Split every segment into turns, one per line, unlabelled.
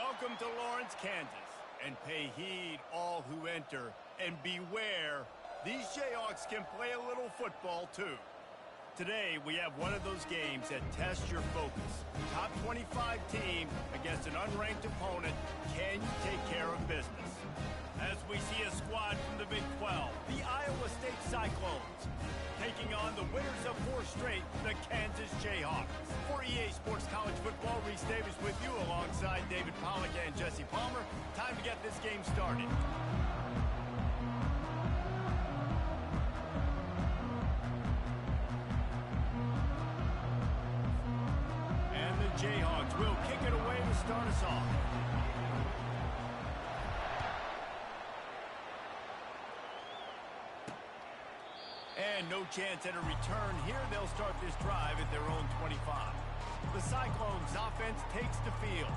Welcome to Lawrence, Kansas, and pay heed all who enter, and beware, these Jayhawks can play a little football too. Today, we have one of those games that tests your focus. Top 25 team against an unranked opponent. Can you take care of business? As we see a squad from the Big 12, the Iowa State Cyclones, taking on the winners of 4 straight, the Kansas Jayhawks. For EA Sports College Football, Reese Davis with you alongside David Pollack and Jesse Palmer. Time to get this game started. And the Jayhawks will kick it away to start us off. And no chance at a return here. They'll start this drive at their own 25. The Cyclones offense takes the field.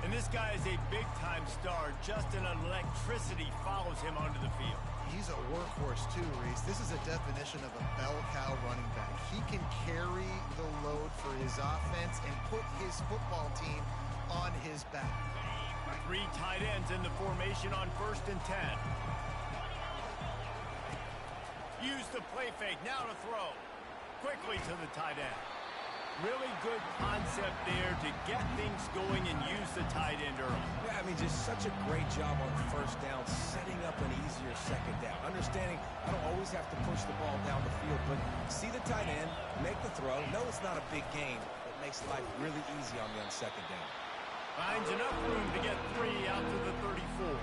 And this guy is a big-time star. Just an electricity follows him onto the field.
He's a workhorse too, Reese. This is a definition of a bell cow running back. He can carry the load for his offense and put his football team on his back.
3 tight ends in the formation on 1st and 10. Use the play fake, now to throw. Quickly to the tight end. Really good concept there to get things going and use the tight end early.
Yeah, I mean, just such a great job on 1st down, setting up an easier 2nd down. Understanding I don't always have to push the ball down the field, but see the tight end, make the throw. No, it's not a big gain, but it makes life really easy on me on 2nd down.
Finds enough room to get 3 out to the 34.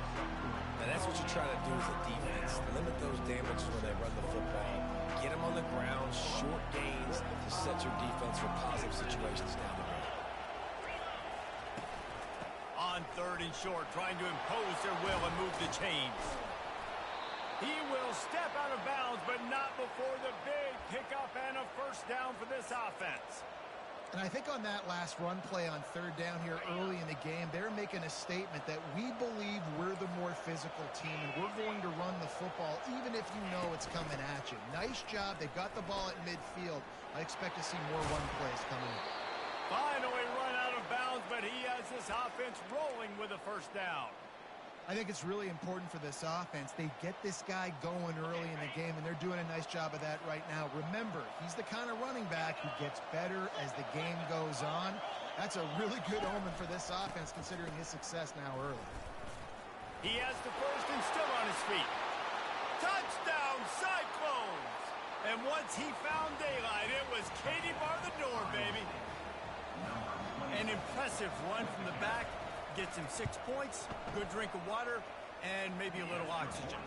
And that's what you try to do as a defense. Limit those damages when they run the football. Get them on the ground, short gains to set your defense for positive situations down the road.
On 3rd and short, trying to impose their will and move the chains. He will step out of bounds, but not before the big pickup and a 1st down for this offense.
And I think on that last run play on 3rd down here early in the game, they're making a statement that we believe we're the more physical team and we're going to run the football even if you know it's coming at you. Nice job. They got the ball at midfield. I expect to see more run plays coming in.
Finally run out of bounds, but he has this offense rolling with a 1st down.
I think it's really important for this offense. They get this guy going early in the game, and they're doing a nice job of that right now. Remember, he's the kind of running back who gets better as the game goes on. That's a really good omen for this offense, considering his success now early.
He has the 1st and still on his feet. Touchdown, Cyclones! And once he found daylight, it was Katie bar the door, baby. An impressive run from the back. Gets him 6 points, good drink of water, and maybe a little oxygen.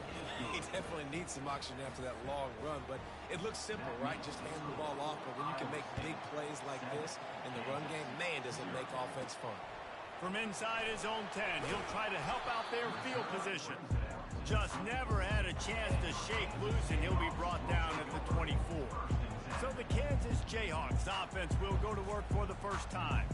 He definitely needs some oxygen after that long run, but it looks simple, right? Just hand the ball off, but when you can make big plays like this in the run game, man, does it make offense fun.
From inside his own 10, he'll try to help out their field position. Just never had a chance to shake loose, and he'll be brought down at the 24. So the Kansas Jayhawks offense will go to work for the 1st time.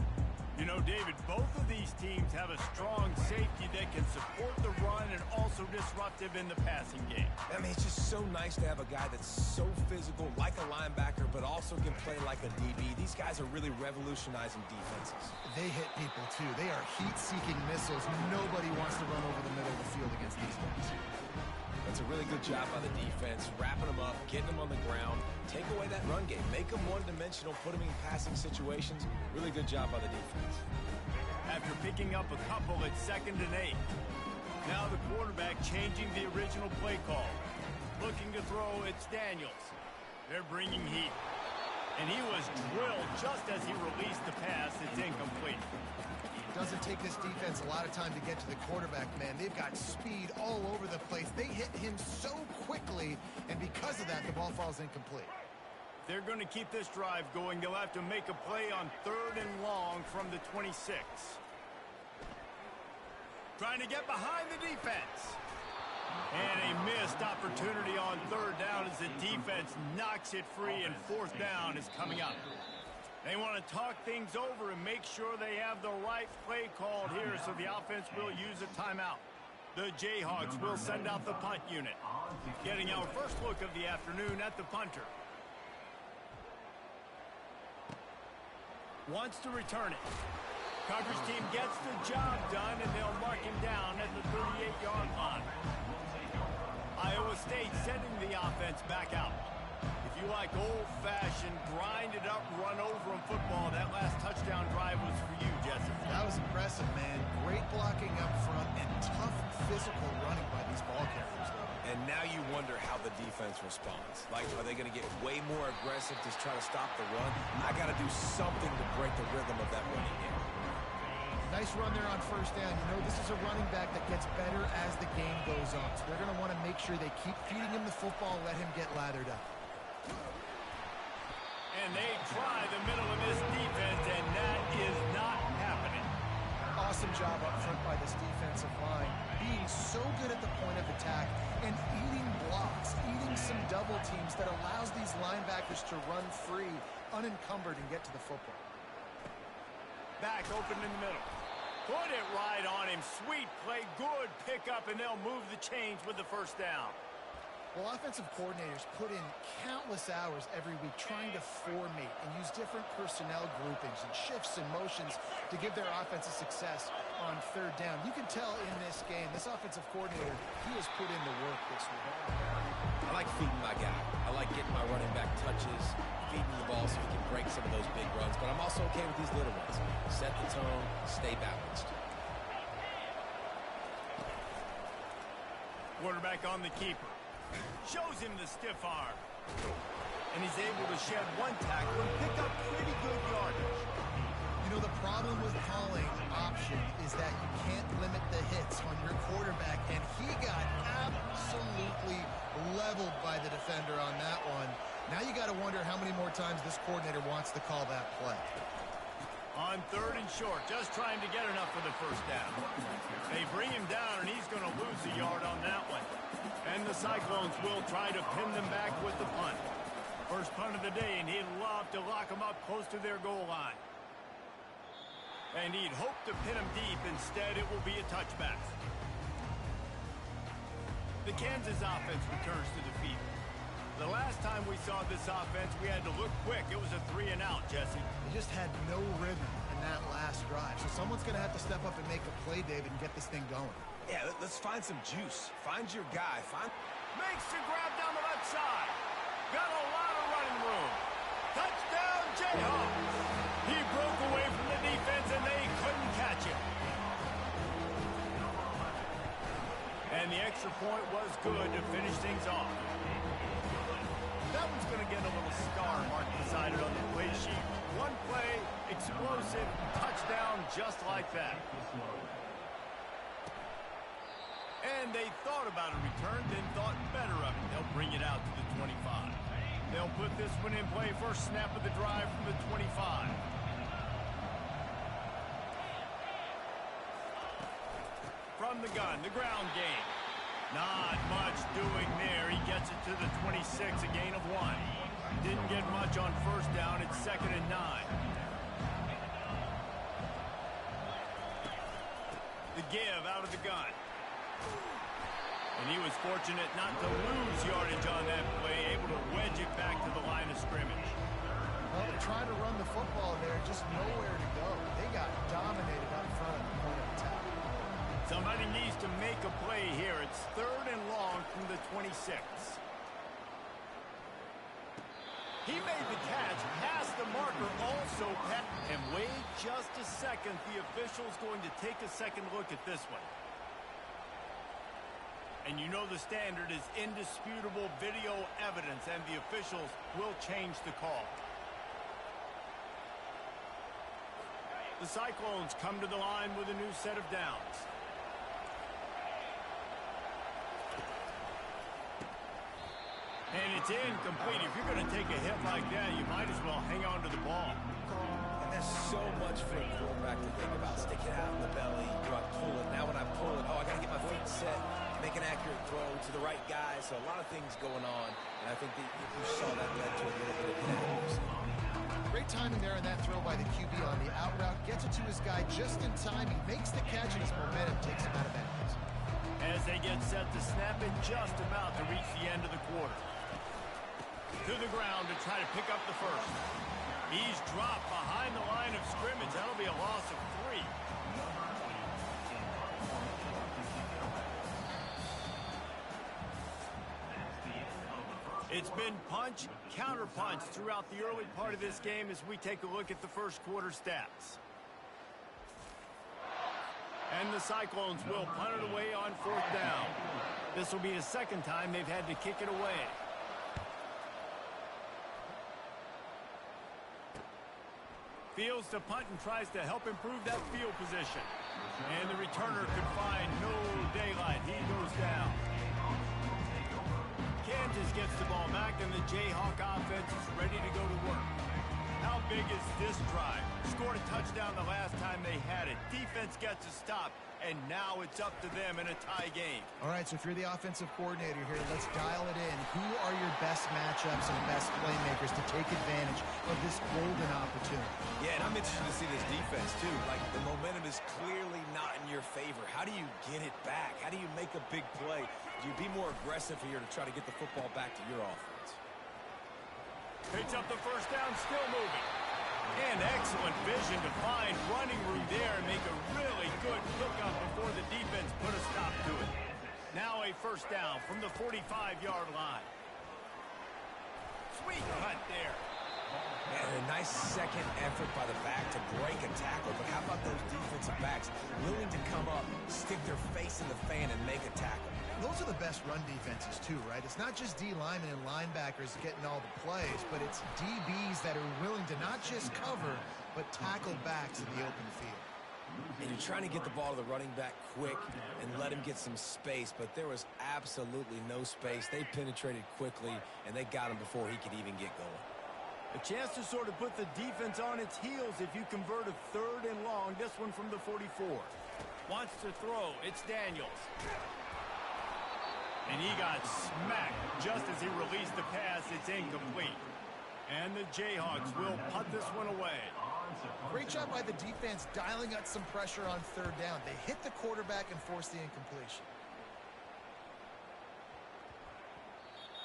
You know, David, both of these teams have a strong safety that can support the run and also disruptive in the passing game.
I mean, it's just so nice to have a guy that's so physical, like a linebacker, but also can play like a DB. These guys are really revolutionizing defenses.
They hit people, too. They are heat-seeking missiles. Nobody wants to run over the middle of the field against these guys.
That's a really good job by the defense, wrapping them up, getting them on the ground, take away that run game, make them one-dimensional, put them in passing situations. Really good job by the defense.
After picking up a couple at 2nd and 8. Now the quarterback changing the original play call. Looking to throw, it's Daniels. They're bringing heat. And he was drilled just as he released the pass. It's incomplete.
Doesn't take this defense a lot of time to get to the quarterback, man. They've got speed all over the place. They hit him so quickly, and because of that, the ball falls incomplete.
They're going to keep this drive going. They'll have to make a play on 3rd and long from the 26. Trying to get behind the defense. And a missed opportunity on 3rd down as the defense knocks it free, and 4th down is coming up. They want to talk things over and make sure they have the right play called here, so the offense will use a timeout. The Jayhawks will send out the punt unit. Getting our first look of the afternoon at the punter. Wants to return it. Coverage team gets the job done, and they'll mark him down at the 38-yard line. Iowa State sending the offense back out. If you like old-fashioned, grind-it-up, run-over-'em football, that last touchdown drive was for you, Jesse.
That was impressive, man. Great blocking up front and tough physical running by these ball carriers, though.
And now you wonder how the defense responds. Like, are they going to get way more aggressive to try to stop the run? I got to do something to break the rhythm of that running game.
Nice run there on first down. You know, this is a running back that gets better as the game goes on. So they're going to want to make sure they keep feeding him the football, let him get lathered up.
And they try the middle of this defense, and that is not happening.
Awesome job up front by this defensive line, being so good at the point of attack and eating blocks, eating some double teams that allows these linebackers to run free, unencumbered, and get to the football.
Back open in the middle. Put it right on him. Sweet play, good pickup, and they'll move the chains with the first down.
Well, offensive coordinators put in countless hours every week trying to formate and use different personnel groupings and shifts and motions to give their offense a success on third down. You can tell in this game, this offensive coordinator, he has put in the work this week.
I like feeding my guy. I like getting my running back touches, feeding the ball so he can break some of those big runs. But I'm also okay with these little ones. Set the tone, stay balanced.
Quarterback on the keeper. Shows him the stiff arm. And he's able to shed one tackle and pick up pretty good yardage.
You know, the problem with calling option is that you can't limit the hits on your quarterback, and he got absolutely leveled by the defender on that one. Now you got to wonder how many more times this coordinator wants to call that play.
On third and short, just trying to get enough for the first down. They bring him down, and he's going to lose a yard on that one. And the Cyclones will try to pin them back with the punt. First punt of the day, and he'd love to lock them up close to their goal line. And he'd hope to pin them deep. Instead, it will be a touchback. The Kansas offense returns to the field. The last time we saw this offense, we had to look quick. It was a 3-and-out, Jesse.
They just had no rhythm in that last drive. So someone's going to have to step up and make a play, David, and get this thing going.
Yeah, let's find some juice. Find your guy.
Makes the grab down the left side. Got a lot of running room. Touchdown, Jayhawks. He broke away from the defense, and they couldn't catch him. And the extra point was good to finish things off. That one's going to get a little star mark decided on the play sheet. One play, explosive, touchdown just like that. And they thought about a return, then thought better of it. They'll bring it out to the 25. They'll put this one in play. First snap of the drive from the 25. From the gun, the ground game. Not much doing there. He gets it to the 26, a gain of 1. Didn't get much on first down. It's 2nd and 9. The give out of the gun. And he was fortunate not to lose yardage on that play, able to wedge it back to the line of scrimmage.
Well, they're trying to run the football there, just nowhere to go. They got dominated up front at the point of attack.
Somebody needs to make a play here. It's 3rd and long from the 26. He made the catch, past the marker, also passed. And wait just a second. The official's going to take a second look at this one. And you know the standard is indisputable video evidence, and the officials will change the call. The Cyclones come to the line with a new set of downs. And it's incomplete. If you're going to take a hit like that, you might as well hang on to the ball.
And there's so much for a quarterback to think about. Stick it out in the belly. Do I pull it? Now when I pull it, I got to get my feet set, make an accurate throw to the right guy. So a lot of things going on. And I think that you saw that led to a little bit of inaccuracy.
Great timing there on that throw by the QB on the out route. Gets it to his guy just in time. He makes the catch, and his momentum takes him out of bounds.
As they get set to snap it, just about to reach the end of the quarter. To the ground to try to pick up the first. He's dropped behind the line of scrimmage. That'll be a loss of 3. It's been punch, counter-punch throughout the early part of this game as we take a look at the first quarter stats. And the Cyclones will punt it away on 4th down. This will be the second time they've had to kick it away. Fields to punt and tries to help improve that field position. And the returner could find no daylight. He goes down. Kansas gets the ball back, and the Jayhawk offense is ready to go to work. How big is this drive? Scored a touchdown the last time they had it. Defense gets a stop, and now it's up to them in a tie game.
All right, so if you're the offensive coordinator here, let's dial it in. Who are your best matchups and best playmakers to take advantage of this golden opportunity?
Yeah, and I'm interested to see this defense, too. Like, the momentum is clearly not in your favor. How do you get it back? How do you make a big play? Do you be more aggressive here to try to get the football back to your offense?
Picks up the first down, still moving. And excellent vision to find running room there and make a really good pickup before the defense put a stop to it. Now a first down from the 45-yard line. Sweet cut there.
And a nice second effort by the back to break a tackle. But how about those defensive backs willing to come up, stick their face in the fan, and make a tackle?
Those are the best run defenses, too, right? It's not just D linemen and linebackers getting all the plays, but it's DBs that are willing to not just cover, but tackle backs in the open field.
And you're trying to get the ball to the running back quick and let him get some space, but there was absolutely no space. They penetrated quickly, and they got him before he could even get going.
A chance to sort of put the defense on its heels if you convert a 3rd and long. This one from the 44. Wants to throw. It's Daniels. And he got smacked just as he released the pass. It's incomplete. And the Jayhawks will punt this one away.
Great job by the defense dialing up some pressure on 3rd down. They hit the quarterback and forced the incompletion.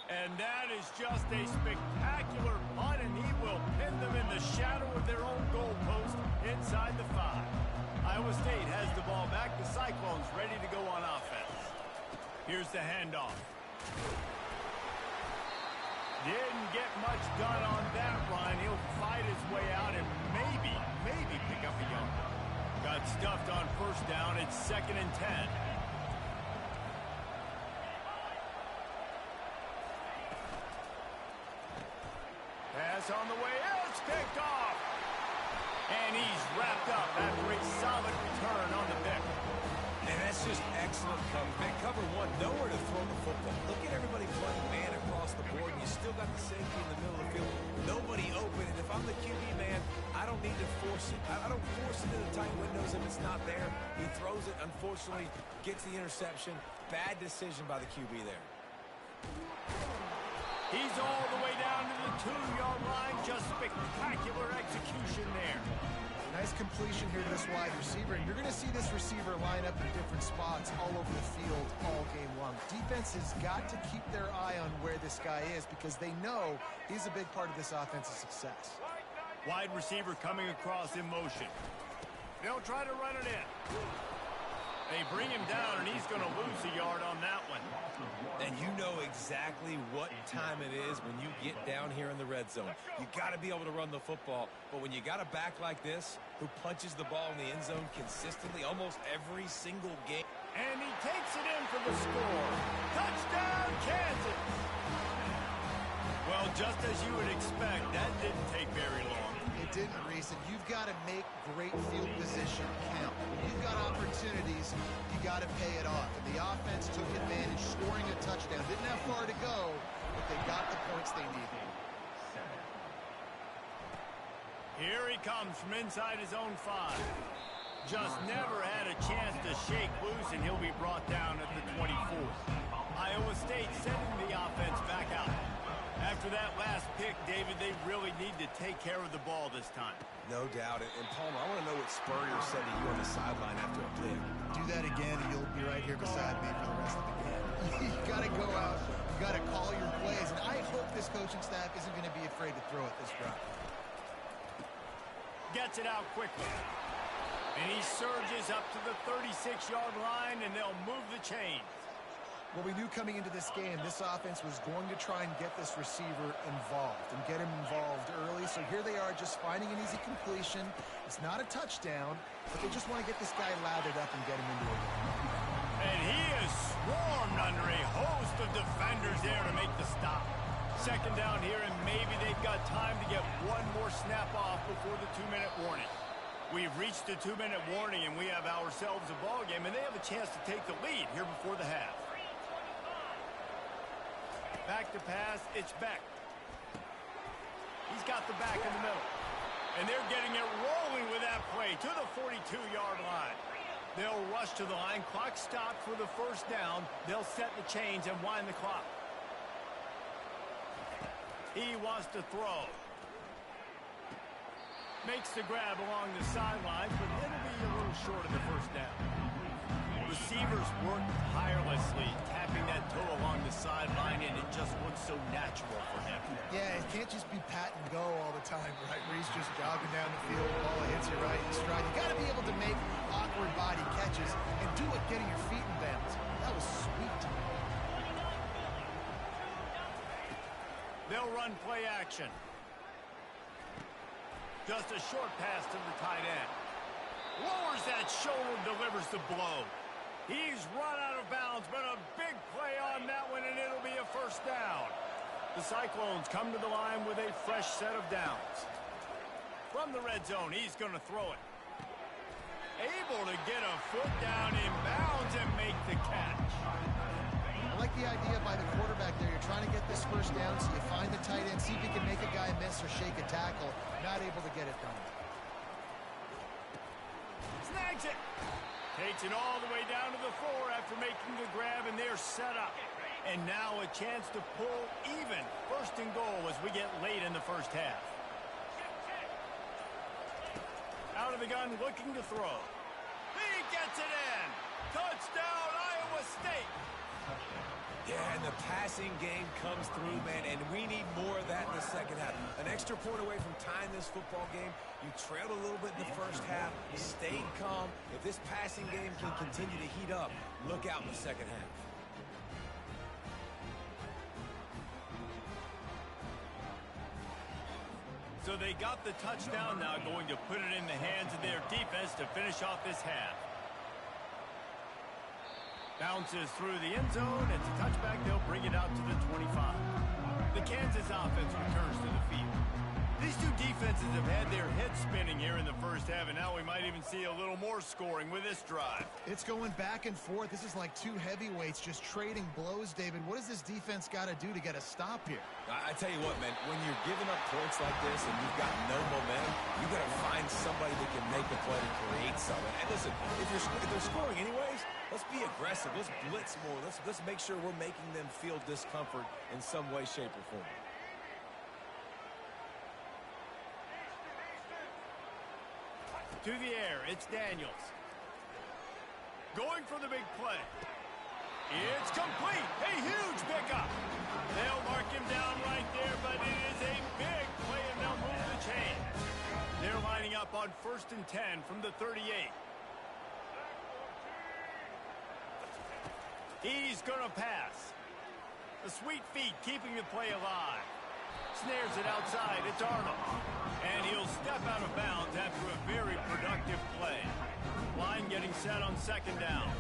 And that is just a spectacular punt, and he will pin them in the shadow of their own goalpost inside the 5. Iowa State has the ball back. The Cyclones ready to go on offense. Here's the handoff. Didn't get much done on that run. He'll fight his way out and maybe pick up a yard. Got stuffed on 1st down. It's 2nd and 10. Pass on the way. It's picked off. And he's wrapped up after a solid return on the pick.
And that's just excellent cover. Man, cover one, nowhere to throw the football. Look at everybody playing man across the board, and you still got the safety in the middle of the field. Nobody open, and if I'm the QB, man, I don't need to force it. I don't force it into the tight windows if it's not there. He throws it, unfortunately, gets the interception. Bad decision by the QB there.
He's all the way down to the 2-yard line. Just spectacular execution there.
Nice completion here to this wide receiver, and you're going to see this receiver line up in different spots all over the field all game long. Defense has got to keep their eye on where this guy is because they know he's a big part of this offensive success.
Wide receiver coming across in motion. They'll try to run it in. They bring him down, and he's going to lose a yard on that one.
And you know exactly what time it is when you get down here in the red zone. You got to be able to run the football, but when you got a back like this who punches the ball in the end zone consistently almost every single game.
And he takes it in for the score. Touchdown, Kansas! Well, just as you would expect, that didn't take very long.
It didn't, Reese, and you've got to make great field position count. When you've got opportunities, you got to pay it off. And the offense took advantage, scoring a touchdown. Didn't have far to go, but they got the points they needed.
Here he comes from inside his own 5. Just never had a chance to shake loose, and he'll be brought down at the 24. Iowa State sending the offense back out. After that last pick, David, they really need to take care of the ball this time.
No doubt. And Palmer, I want to know what Spurrier said to you on the sideline after a pick.
Do that again, and you'll be right here beside me for the rest of the game. You got to go out. You got to call your plays. And I hope this coaching staff isn't going to be afraid to throw it this drive.
Gets it out quickly. And he surges up to the 36-yard line, and they'll move the chains.
Well, we knew coming into this game, this offense was going to try and get this receiver involved and get him involved early. So here they are just finding an easy completion. It's not a touchdown, but they just want to get this guy lathered up and get him into a game.
And he is swarmed under a host of defenders there to make the stop. Second down here, and maybe they've got time to get one more snap off before the 2-minute warning. We've reached the 2-minute warning, and we have ourselves a ball game, and they have a chance to take the lead here before the half. Back to pass, it's Beck. He's got the back in the middle. And they're getting it rolling with that play to the 42-yard line. They'll rush to the line. Clock stopped for the first down. They'll set the chains and wind the clock. He wants to throw. Makes the grab along the sidelines, but it'll be a little short of the first down. Receivers work tirelessly, tapping that toe along the sideline, and it just looks so natural for him.
Yeah, it can't just be pat and go all the time, right? Where he's just jogging down the field, the ball hits you right in stride. You got to be able to make awkward body catches and do it getting your feet in bounds. That was sweet.
They'll run play action. Just a short pass to the tight end. Lowers that shoulder, delivers the blow. He's run out of bounds, but a big play on that one, and it'll be a first down. The Cyclones come to the line with a fresh set of downs. From the red zone, he's going to throw it. Able to get a foot down in bounds and make the catch.
I like the idea by the quarterback there. You're trying to get this first down, so you find the tight end, see if he can make a guy miss or shake a tackle. Not able to get it done.
Snags it. Takes it all the way down to the floor after making the grab, and they're set up. And now a chance to pull even. First and goal as we get late in the first half. Out of the gun, looking to throw. He gets it in. Touchdown, Iowa State.
Yeah, and the passing game comes through, man, and we need more of that in the second half. An extra point away from tying this football game. You trailed a little bit in the first half, stayed calm. If this passing game can continue to heat up, look out in the second half.
So they got the touchdown now, going to put it in the hands of their defense to finish off this half. Bounces through the end zone. It's a touchback. They'll bring it out to the 25. The Kansas offense returns to the field. These two defenses have had their heads spinning here in the first half, and now we might even see a little more scoring with this drive.
It's going back and forth. This is like two heavyweights just trading blows, David. What does this defense got to do to get a stop here?
I tell you what, man, when you're giving up points like this and you've got no momentum, you got to find somebody that can make a play to create something. And listen, if they're scoring anyways, let's be aggressive. Let's blitz more. Let's make sure we're making them feel discomfort in some way, shape, or form.
To the air, it's Daniels. Going for the big play. It's complete. A huge pickup. They'll mark him down right there, but it is a big play, and they'll move the chain. They're lining up on 1st and 10 from the 38. He's going to pass. The sweet feet keeping the play alive. Snares it outside. It's Arnold. And he'll step out of bounds after a very productive play. Line getting set on 2nd down.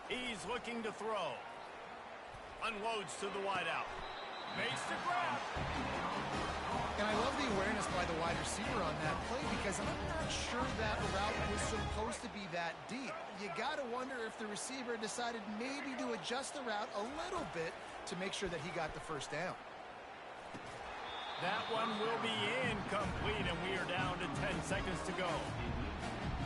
He's looking to throw. Unloads to the wideout. Makes the grab.
And I love the awareness by the wide receiver on that play because I'm not sure that route was supposed to be that deep. You got to wonder if the receiver decided maybe to adjust the route a little bit to make sure that he got the first down.
That one will be incomplete, and we are down to 10 seconds to go.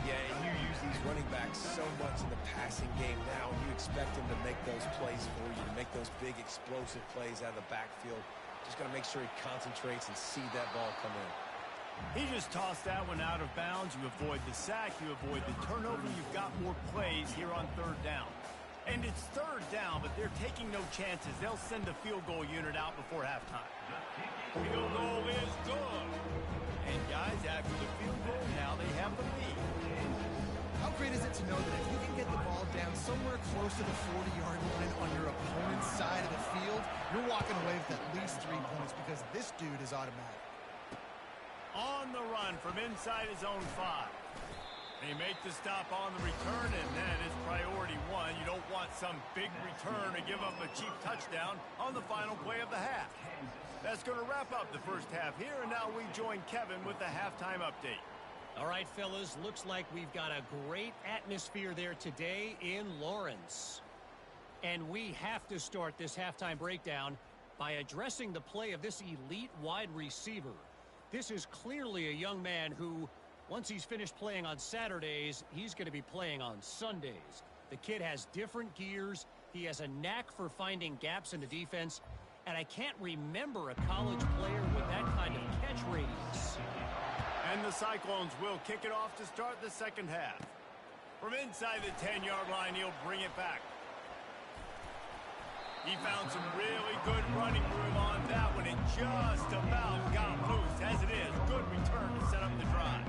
Yeah, and you use these running backs so much in the passing game now, and you expect them to make those plays for you, to make those big explosive plays out of the backfield. Just got to make sure he concentrates and see that ball come in.
He just tossed that one out of bounds. You avoid the sack, you avoid the turnover. You've got more plays here on 3rd down. And it's 3rd down, but they're taking no chances. They'll send the field goal unit out before halftime. Field goal is good. And guys, after the field goal, now they have the lead.
How great is it to know that if you can get the ball ball down somewhere close to the 40-yard line on your opponent's side of the field, you're walking away with at least 3 points because this dude is automatic.
On the run from inside his own 5. They make the stop on the return, and that is priority 1. You don't want some big return to give up a cheap touchdown on the final play of the half. That's going to wrap up the first half here, and now we join Kevin with the halftime update.
All right, fellas, looks like we've got a great atmosphere there today in Lawrence. And we have to start this halftime breakdown by addressing the play of this elite wide receiver. This is clearly a young man who, once he's finished playing on Saturdays, he's going to be playing on Sundays. The kid has different gears. He has a knack for finding gaps in the defense. And I can't remember a college player with that kind of catch radius.
And the Cyclones will kick it off to start the second half. From inside the 10-yard line, he'll bring it back. He found some really good running room on that one and just about got loose. As it is, good return to set up the drive.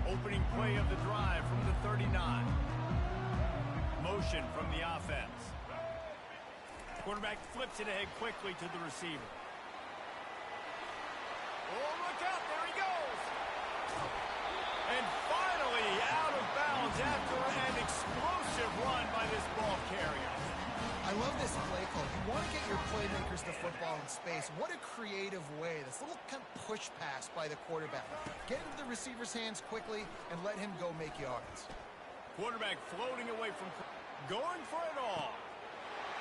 Opening play of the drive from the 39. Motion from the offense. Quarterback flips it ahead quickly to the receiver. Oh, look out, there he goes. And finally out of bounds after an explosive run by this ball carrier.
I love this play call. You want to get your playmakers the football in space. What a creative way. This little kind of push pass by the quarterback. Get into the receiver's hands quickly and let him go make yards.
Quarterback floating away from... going for it all.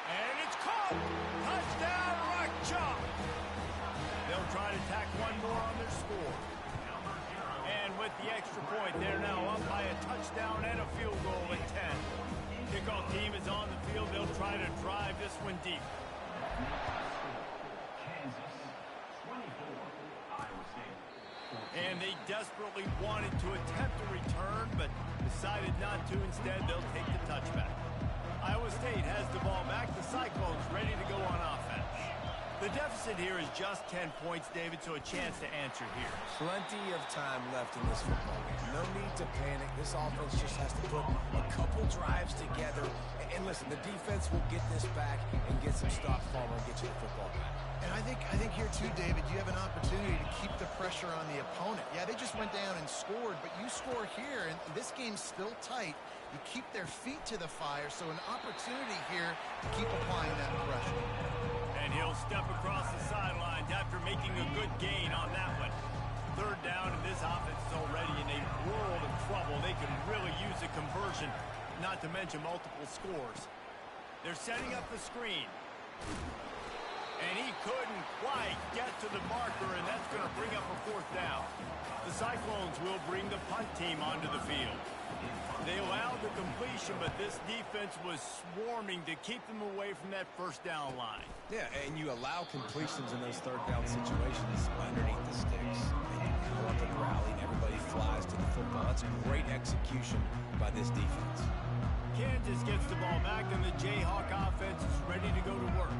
And it's caught. Touchdown, Rock Chalk. They'll try to tack one more on their score. And with the extra point, they're now up by a touchdown and a field goal at 10. Kickoff team is on the field. They'll try to drive this one deep. And they desperately wanted to attempt a return, but decided not to. Instead, they'll take the touchback. Iowa State has the ball back. The Cyclones ready to go on offense. The deficit here is just 10 points, David, so a chance to answer here.
Plenty of time left in this football game. No need to panic. This offense just has to put a couple drives together. And listen, the defense will get this back and get some stops forward and get you the football back.
And I think here too, David, you have an opportunity to keep the pressure on the opponent. Yeah, they just went down and scored, but you score here, and this game's still tight. You keep their feet to the fire, so an opportunity here to keep applying that pressure.
And he'll step across the sidelines after making a good gain on that one. Third down, and this offense is already in a world of trouble. They could really use a conversion, not to mention multiple scores. They're setting up the screen. And he couldn't quite get to the marker, and that's going to bring up a fourth down. The Cyclones will bring the punt team onto the field. They allowed the completion, but this defense was swarming to keep them away from that first down line.
Yeah, and you allow completions in those third down situations underneath the sticks. And you come up and rally, and everybody flies to the football. That's great execution by this defense.
Kansas gets the ball back, and the Jayhawk offense is ready to go to work.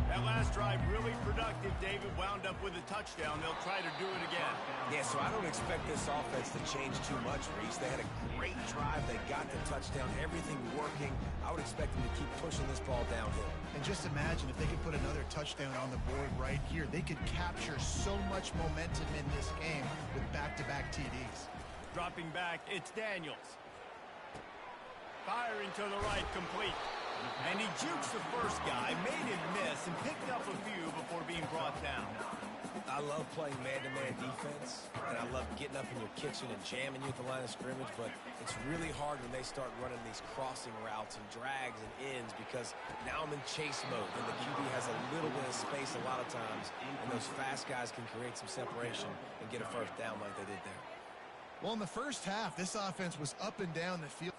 That last drive really productive. David wound up with a touchdown. They'll try to do it again.
Yeah, so I don't expect this offense to change too much, Reese. They had a great drive. They got the touchdown. Everything working. I would expect them to keep pushing this ball downhill.
And just imagine if they could put another touchdown on the board right here. They could capture so much momentum in this game with back-to-back TDs.
Dropping back, it's Daniels. Firing to the right, complete. And he jukes the first guy, made him miss, and picked up a few before being brought down.
I love playing man-to-man defense, and I love getting up in your kitchen and jamming you at the line of scrimmage, but it's really hard when they start running these crossing routes and drags and ends because now I'm in chase mode, and the QB has a little bit of space a lot of times, and those fast guys can create some separation and get a first down like they did there.
Well, in the first half, this offense was up and down the field.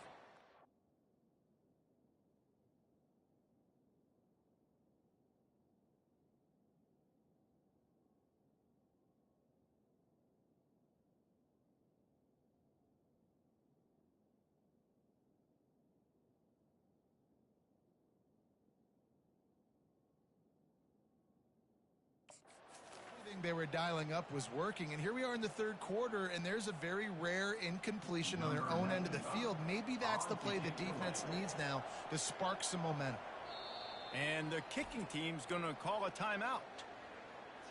everything they were dialing up was working. And here we are in the third quarter, and there's a very rare incompletion on their own end of the field. Maybe that's the play the defense needs now to spark some momentum.
And the kicking team's going to call a timeout.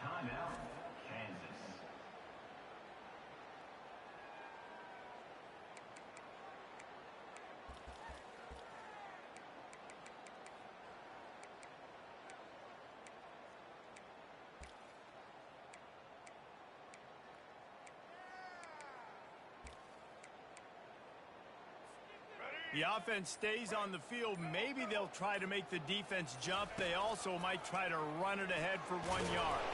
Timeout, Kansas.
The offense stays on the field. Maybe they'll try to make the defense jump. They also might try to run it ahead for 1 yard.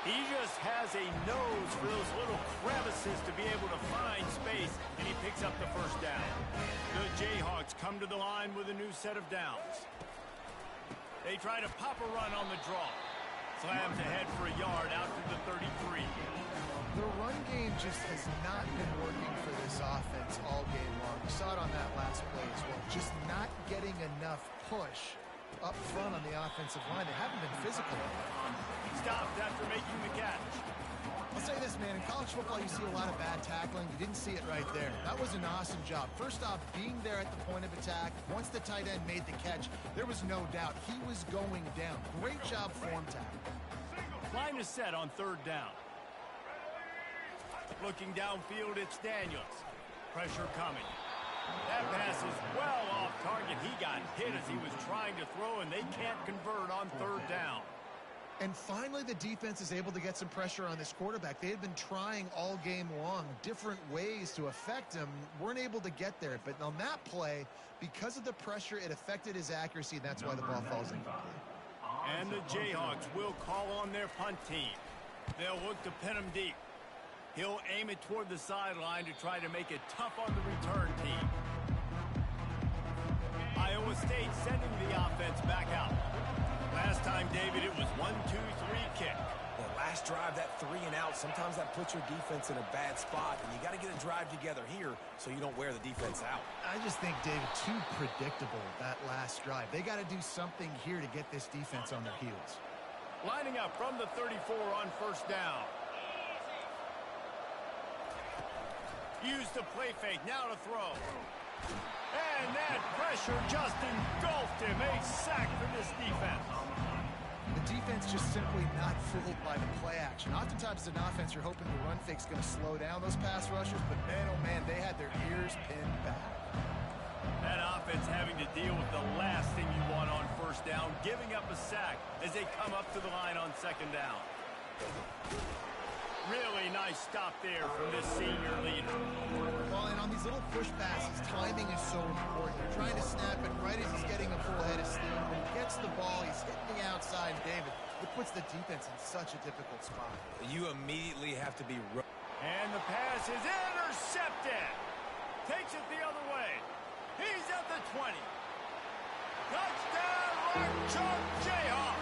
He just has a nose for those little crevices to be able to find space, and he picks up the first down. The Jayhawks come to the line with a new set of downs. They try to pop a run on the draw. Slams ahead for a yard out to the 33.
The run game just has not been working for this offense all game long. We saw it on that last play as well. Just not getting enough push up front on the offensive line. They haven't been physical.
Stopped after making the catch.
I'll say this, man. In college football, you see a lot of bad tackling. You didn't see it right there. That was an awesome job. First off, being there at the point of attack. Once the tight end made the catch, there was no doubt he was going down. Great job form tackle.
Line is set on third down. Looking downfield, it's Daniels. Pressure coming. That pass is well off target. He got hit as he was trying to throw, and they can't convert on third down.
And finally, the defense is able to get some pressure on this quarterback. They had been trying all game long different ways to affect him. Weren't able to get there. But on that play, because of the pressure, it affected his accuracy, and that's why the ball falls incomplete.
And the Jayhawks will call on their punt team. They'll look to pin him deep. He'll aim it toward the sideline to try to make it tough on the return team. Iowa State sending the offense back out. Last time, David, it was 1-2-3 kick.
The last drive, that 3 and out, sometimes that puts your defense in a bad spot, and you got to get a drive together here so you don't wear the defense out.
I just think, David, too predictable, that last drive. They got to do something here to get this defense on their heels.
Lining up from the 34 on first down. Used the play fake, now to throw. And that pressure just engulfed him. A sack for this defense.
The defense just simply not fooled by the play action. Oftentimes as an offense, you're hoping the run fake's going to slow down those pass rushers, but man, oh man, they had their ears pinned back.
That offense having to deal with the last thing you want on first down, giving up a sack as they come up to the line on second down. Really nice stop there from this senior leader.
Well, and on these little push passes, timing is so important. You're trying to snap it right as he's getting a full head of steam. When he gets the ball, he's hitting the outside, David. It puts the defense in such a difficult spot.
You immediately have to be...
And the pass is intercepted. Takes it the other way. He's at the 20. Touchdown, Mark Chunk Jayhawk.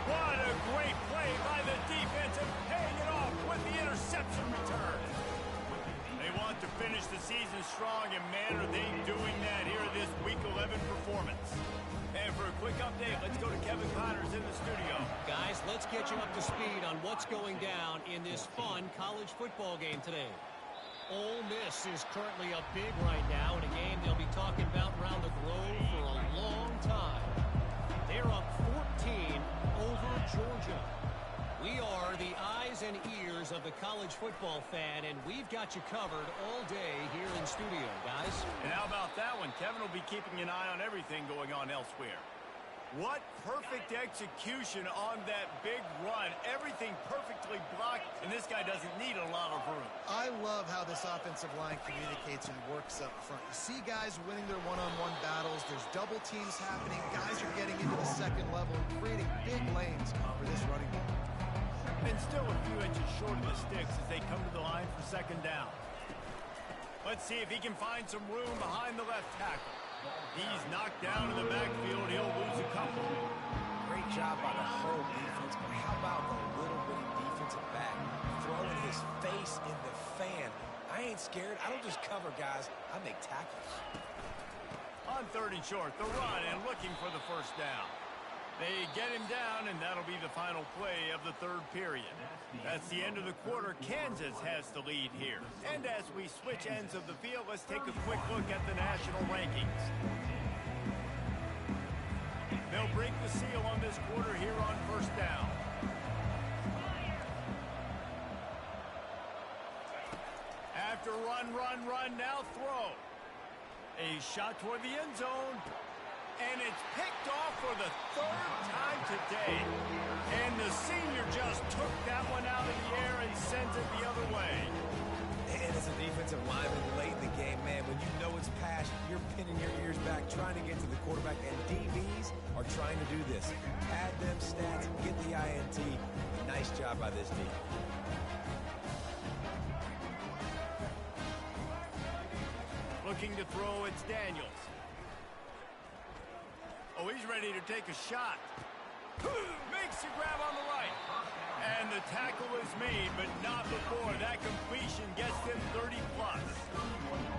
What a great play by the defense and paying it off with the interception return. They want to finish the season strong, and man, are they doing that here this Week 11 performance. And for a quick update, let's go to Kevin Connors in the studio.
Guys, let's get you up to speed on what's going down in this fun college football game today. Ole Miss is currently up big right now in a game they'll be talking about around the globe for a long time. They're up 14 over Georgia. We are the eyes and ears of the college football fan, and we've got you covered all day here in studio, guys.
And how about that one? Kevin will be keeping an eye on everything going on elsewhere. What perfect execution on that big run. Everything perfectly blocked, and this guy doesn't need a lot of room.
I love how this offensive line communicates and works up front. You see guys winning their one-on-one battles. There's double teams happening. Guys are getting into the second level and creating big lanes for this running back.
And still a few inches short of the sticks as they come to the line for second down. Let's see if he can find some room behind the left tackle. He's knocked down in the backfield. He'll lose a couple.
Great job by the whole defense, but how about the little bitty defensive back throwing his face in the fan? I ain't scared. I don't just cover guys. I make tackles.
On third and short, the run and looking for the first down. They get him down, and that'll be the final play of the third period. That's the end of the quarter. Kansas has the lead here. And as we switch ends of the field, let's take a quick look at the national rankings. They'll break the seal on this quarter here on first down. After run, now throw. A shot toward the end zone. And it's picked off for the third time today. And the senior just took that one out of the air and sent it the other way.
And as a defensive lineman late in the game, man, when you know it's passed, you're pinning your ears back, trying to get to the quarterback. And DBs are trying to do this. Pad them stats, get the INT. Nice job by this D.
Looking to throw, it's Daniels. Oh, he's ready to take a shot. Makes the grab on the right. And the tackle is made, but not before. That completion gets him 30-plus.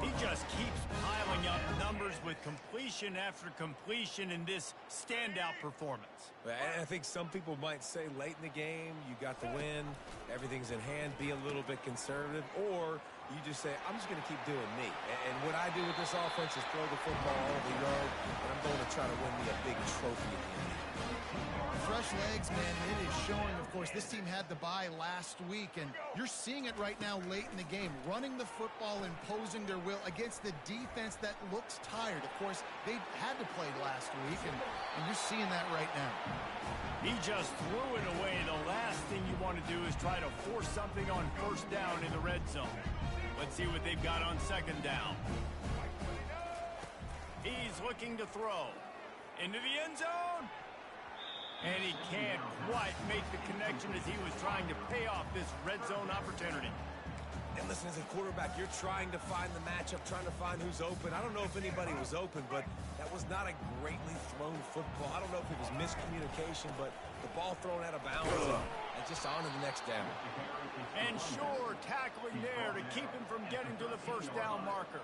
He just keeps piling up numbers with completion after completion in this standout performance.
And I think some people might say late in the game, you got the win, everything's in hand, be a little bit conservative, or you just say, I'm just going to keep doing me. And what I do with this offense is throw the football all over the yard, and I'm going to try to win me a big trophy at the end.
Fresh legs, man. It is showing, of course, this team had the bye last week, and you're seeing it right now late in the game. Running the football, imposing their will against the defense that looks tired. Of course, they had to play last week, and you're seeing that right now.
He just threw it away. The last thing you want to do is try to force something on first down in the red zone. Let's see what they've got on second down. He's looking to throw. Into the end zone. And he can't quite make the connection as he was trying to pay off this red zone opportunity.
And listen, as a quarterback, you're trying to find the matchup, trying to find who's open. I don't know if anybody was open, but that was not a greatly thrown football. I don't know if it was miscommunication, but the ball thrown out of bounds and just on to the next down.
And sure, tackling there to keep him from getting to the first down marker.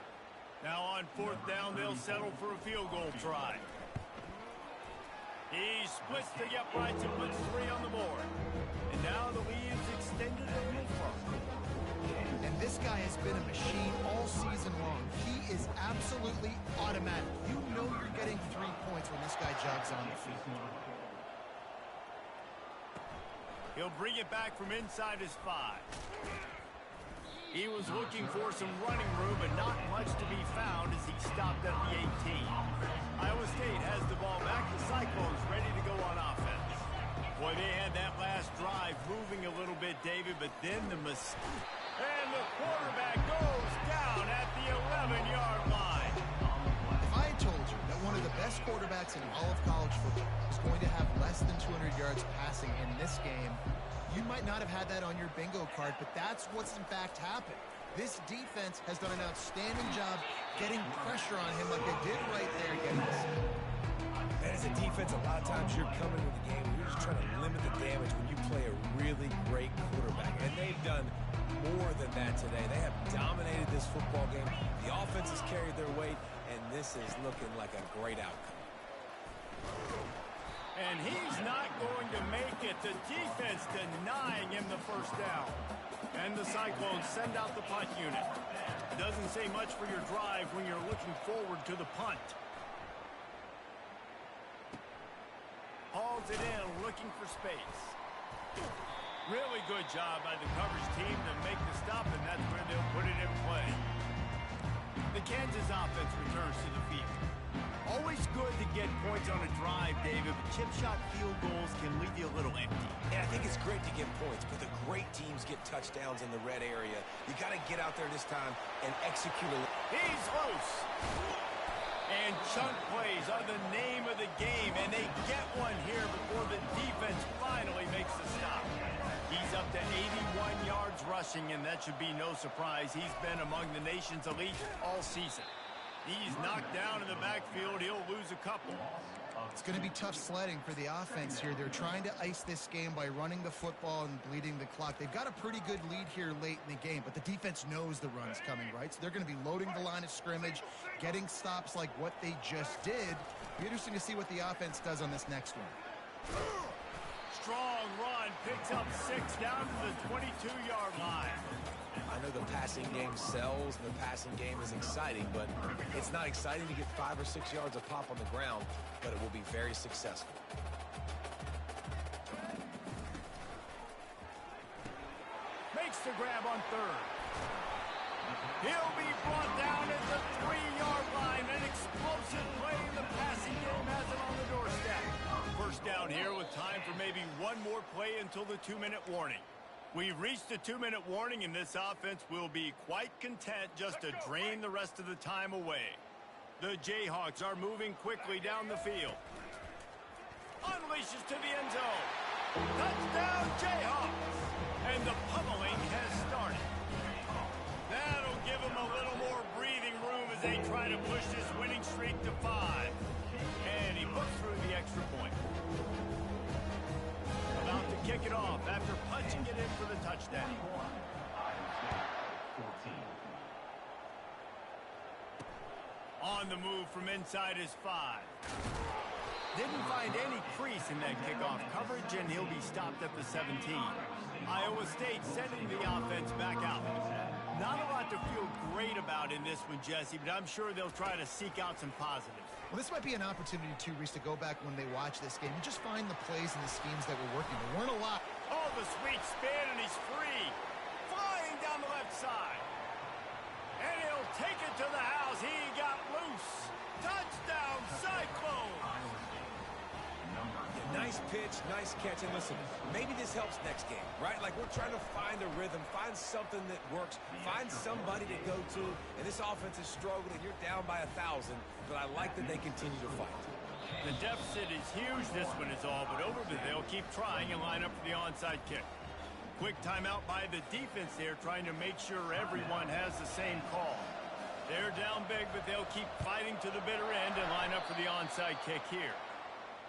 Now on fourth down, they'll settle for a field goal try. He splits the uprights and puts 3 on the board. And now the lead is extended a little further.
And this guy has been a machine all season long. He is absolutely automatic. You know you're getting 3 points when this guy jogs on the field.
He'll bring it back from inside his 5. He was looking for some running room, but not much to be found as he stopped at the 18. Iowa State has the ball back. The Cyclones ready to go on offense. Boy, they had that last drive moving a little bit, David, but then the mistake. And the quarterback goes down at the 11-yard line.
If I had told you that one of the best quarterbacks in all of college football is going to have less than 200 yards passing in this game, you might not have had that on your bingo card, but that's what's in fact happened. This defense has done an outstanding job getting pressure on him like they did right there against us.
And as a defense, a lot of times you're coming to the game and you're just trying to limit the damage when you play a really great quarterback. And they've done more than that today. They have dominated this football game. The offense has carried their weight, and this is looking like a great outcome.
And he's not going to make it. The defense denying him the first down. And the Cyclones send out the punt unit. Doesn't say much for your drive when you're looking forward to the punt. Hauls it in, looking for space. Really good job by the coverage team to make the stop, and that's where they'll put it in play. The Kansas offense returns to the field. Always good to get points on a drive, David, but chip shot field goals can leave you a little empty.
And I think it's great to get points, but the great teams get touchdowns in the red area. You got to get out there this time and execute a...
He's loose. And chunk plays are the name of the game, and they get one here before the defense finally makes the stop. He's up to 81 yards rushing, and that should be no surprise. He's been among the nation's elite all season. He's knocked down in the backfield. He'll lose a couple.
It's going to be tough sledding for the offense here. They're trying to ice this game by running the football and bleeding the clock. They've got a pretty good lead here late in the game, but the defense knows the run's coming, right? So they're going to be loading the line of scrimmage, getting stops like what they just did. Be interesting to see what the offense does on this next one.
Strong run, picks up 6 down to the 22-yard line.
I know the passing game sells and the passing game is exciting, but it's not exciting to get 5 or 6 yards of pop on the ground, but it will be very successful.
Makes the grab on 3rd. He'll be brought down at the 3-yard line. An explosive play in the passing game has it on the doorstep. First down here with time for maybe one more play until the 2-minute warning. We've reached the 2-minute warning, and this offense will be quite content just to drain the rest of the time away. The Jayhawks are moving quickly down the field. Unleashes to the end zone. Touchdown, Jayhawks! And the pummeling has started. That'll give them a little more breathing room as they try to push this winning streak to 5. And he puts through the extra point. About to kick it off after punching it in for the touchdown. On the move from inside his 5. Didn't find any crease in that kickoff coverage, and he'll be stopped at the 17. Iowa State sending the offense back out. Not a lot to feel great about in this one, Jesse, but I'm sure they'll try to seek out some positives.
Well, this might be an opportunity, too, Reese, to go back when they watch this game and just find the plays and the schemes that were working. There weren't a lot.
Oh, the sweet spin, and he's free. Flying down the left side. And he'll take it to the house. He got loose. Touchdown, Cyclones.
Nice pitch, nice catch, and listen, maybe this helps next game, right? Like we're trying to find a rhythm, find something that works, find somebody to go to, and this offense is struggling. You're down by 1,000, but I like that they continue to fight.
The deficit is huge, this one is all, but over, but they'll keep trying and line up for the onside kick. Quick timeout by the defense there, trying to make sure everyone has the same call. They're down big, but they'll keep fighting to the bitter end and line up for the onside kick here.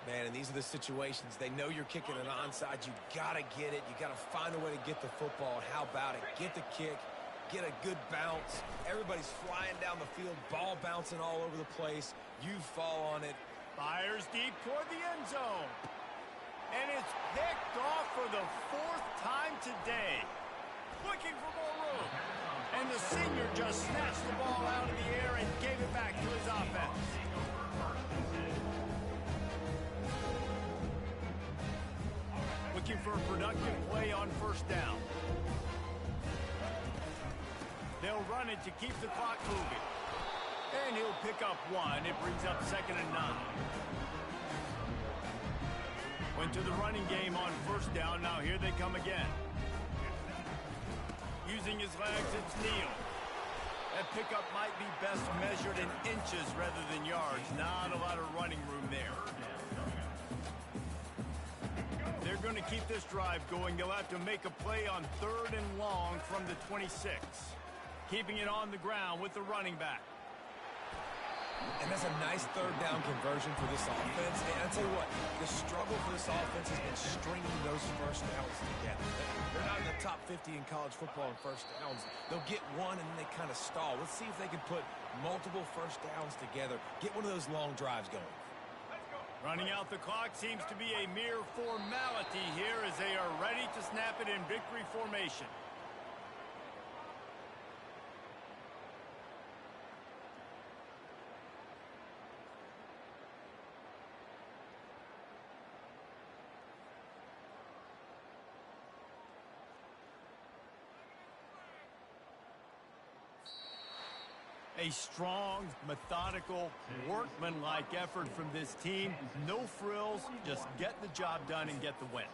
Man, and these are the situations. They know you're kicking an onside. You got to get it. You got to find a way to get the football. How about it? Get the kick. Get a good bounce. Everybody's flying down the field. Ball bouncing all over the place. You fall on it.
Fires deep toward the end zone. And it's picked off for the 4th time today. Looking for more room. And the senior just snatched the ball out of the air and gave it back to his offense. Looking for a productive play on first down. They'll run it to keep the clock moving. And he'll pick up 1. It brings up 2nd and 9. Went to the running game on first down. Now here they come again. Using his legs, it's Neal. That pickup might be best measured in inches rather than yards. Not a lot of running room there. They're going to keep this drive going. They'll have to make a play on 3rd and long from the 26. Keeping it on the ground with the running back.
And that's a nice 3rd down conversion for this offense. And I'll tell you what, the struggle for this offense has been stringing those first downs together. They're not in the top 50 in college football in first downs. They'll get one and then they kind of stall. Let's see if they can put multiple first downs together. Get one of those long drives going.
Running out the clock seems to be a mere formality here as they are ready to snap it in victory formation. A strong, methodical, workmanlike effort from this team. No frills, just get the job done and get the win.